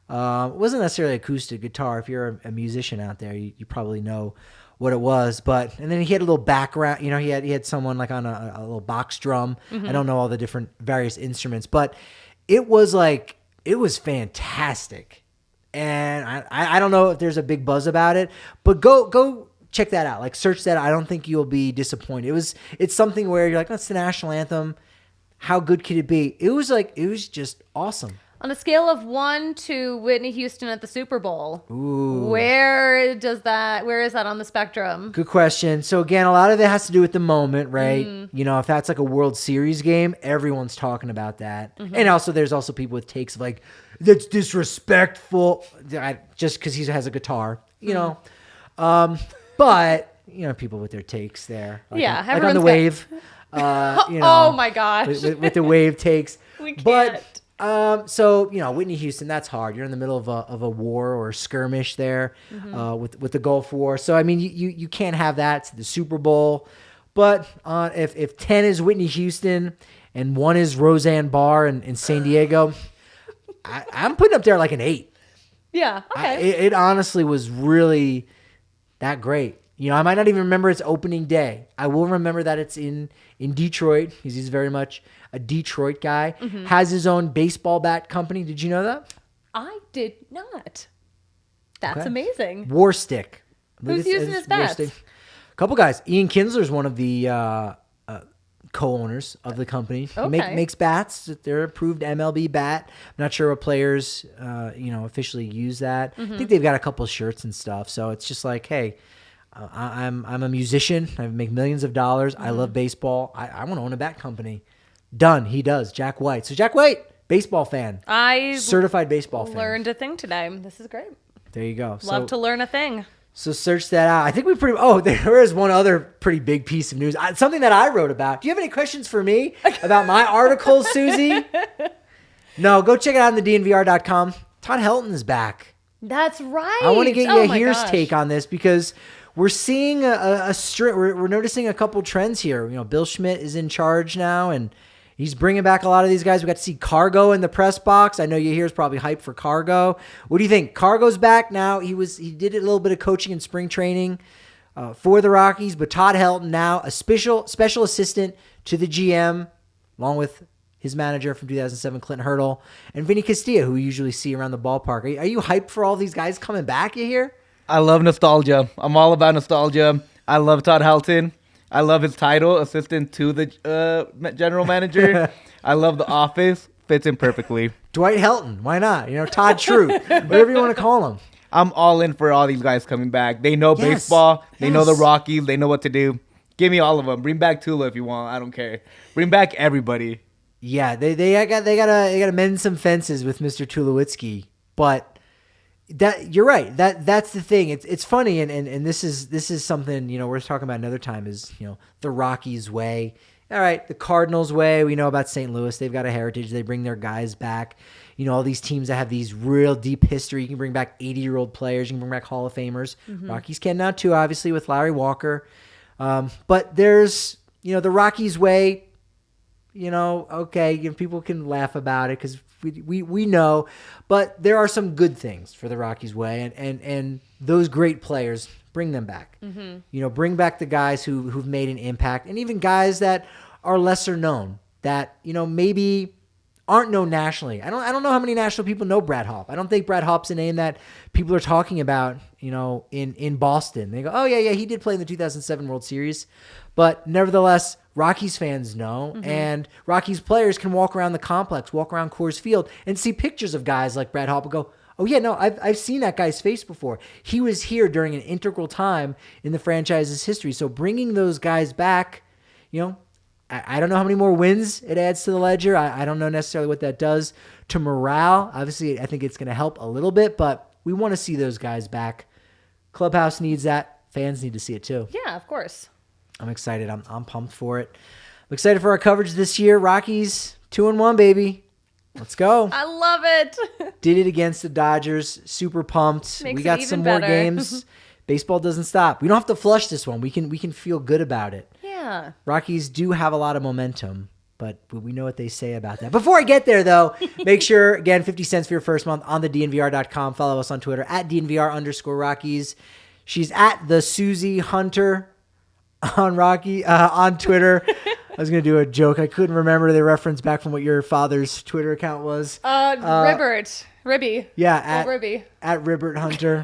It wasn't necessarily acoustic guitar. If you're a musician out there, you probably know what it was. And then he had a little background. You know, he had someone like on a little box drum. I don't know all the different various instruments, but it was fantastic. And I don't know if there's a big buzz about it, but go check that out. Like, search that out. I don't think you'll be disappointed. It's something where you're like, that's the national anthem. How good could it be? It was just awesome. On a scale of 1 to Whitney Houston at the Super Bowl, Ooh. where is that on the spectrum? Good question. So again, a lot of it has to do with the moment, right? You know, if that's like a World Series game, everyone's talking about that. And also there's also people with takes of like, that's disrespectful, just because he has a guitar, you know. But, you know, people with their takes there. Like Yeah, like on the wave. You know, Oh my gosh. with the wave takes. We can't. But so, you know, Whitney Houston, that's hard. You're in the middle of a war or a skirmish there with the Gulf War. So I mean, you can't have that. It's the Super Bowl. But if 10 is Whitney Houston and 1 is Roseanne Barr in San Diego, I'm putting up there like an 8. Yeah, okay. It honestly was really that great. You know, I might not even remember its opening day. I will remember that it's in Detroit. He's very much a Detroit guy. Has his own baseball bat company. Did you know that? I did not. That's Okay. amazing. War Stick. Who's using his bats? A couple guys. Ian Kinsler's one of the co-owners of the company. He Okay. makes bats. They're approved MLB bat. I'm not sure what players officially use that. I think they've got a couple shirts and stuff. So it's just like, hey, I'm a musician. I make millions of dollars. I love baseball. I want to own a bat company. Done. He does. Jack White. So Jack White, baseball fan. Certified baseball fan. Learned a thing today. This is great. There you go. Love to learn a thing. So search that out. I think there is one other pretty big piece of news. Something that I wrote about. Do you have any questions for me about my articles, Suzie? No, go check it out on the DNVR.com. Todd Helton is back. That's right. I want to get you here's gosh. take on this because we're seeing we're noticing a couple trends here. You know, Bill Schmidt is in charge now, and he's bringing back a lot of these guys. We got to see Cargo in the press box. I know you here's probably hype for Cargo. What do you think? Cargo's back now. He did a little bit of coaching in spring training for the Rockies, but Todd Helton now a special assistant to the GM, along with his manager from 2007, Clint Hurdle, and Vinny Castilla, who we usually see around the ballpark. Are you hyped for all these guys coming back, you hear? I love nostalgia. I'm all about nostalgia. I love Todd Helton. I love his title, assistant to the general manager. I love The Office. Fits in perfectly. Dwight Helton. Why not? You know, Todd Schrute. Whatever you want to call him. I'm all in for all these guys coming back. They know baseball. They know the Rockies. They know what to do. Give me all of them. Bring back Tula if you want. I don't care. Bring back everybody. Yeah, they gotta mend some fences with Mr. Tulowitzki, but that you're right. That's the thing. It's funny, and this is something we're talking about another time. Is the Rockies way. All right, the Cardinals way. We know about St. Louis. They've got a heritage. They bring their guys back. All these teams that have these real deep history. You can bring back 80-year-old players. You can bring back Hall of Famers. Rockies can now too, obviously with Larry Walker. But there's the Rockies way. Okay, people can laugh about it because we know, but there are some good things for the Rockies way, and those great players, bring them back. Bring back the guys who've made an impact, and even guys that are lesser known that maybe aren't known nationally. I don't know how many national people know Brad Hawpe. I don't think Brad Hawpe's a name that people are talking about. In Boston, they go, oh yeah, he did play in the 2007 World Series, but nevertheless. Rockies fans know, and Rockies players can walk around the complex, walk around Coors Field, and see pictures of guys like Brad Hawpe and go, Oh, yeah, no, I've seen that guy's face before. He was here during an integral time in the franchise's history. So bringing those guys back, I don't know how many more wins it adds to the ledger. I don't know necessarily what that does to morale. Obviously, I think it's going to help a little bit, but we want to see those guys back. Clubhouse needs that. Fans need to see it too. Yeah, of course. I'm excited. I'm pumped for it. I'm excited for our coverage this year. Rockies 2-1, baby. Let's go. I love it. Did it against the Dodgers. Super pumped. Makes we got it some even more better. games. Baseball doesn't stop. We don't have to flush this one. We can feel good about it. Yeah. Rockies do have a lot of momentum, but we know what they say about that. Before I get there, though, make sure, again, 50 cents for your first month on the DNVR.com. Follow us on Twitter at DNVR_Rockies. She's at the Suzie Hunter on Twitter. I was going to do a joke. I couldn't remember the reference back from what your father's Twitter account was. Ribby. Yeah, Ribby. at Ribbert Hunter.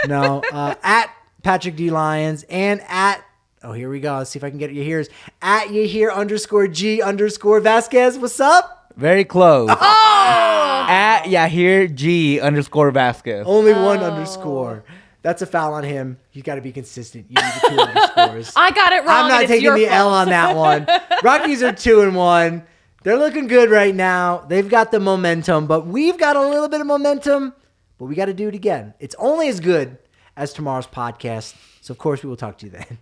No, at Patrick D. Lyons and at, oh, here we go. Let's see if I can get you here. At Yahir_G_ Vasquez. What's up? Very close. Oh! At Yahir G_Vasquez. Only one underscore. That's a foul on him. You got to be consistent. You need the 2 underscores. I got it wrong. I'm not and it's taking your the fault. L on that one. Rockies are 2-1. They're looking good right now. They've got the momentum, but we've got a little bit of momentum, but we got to do it again. It's only as good as tomorrow's podcast. So, of course, we will talk to you then.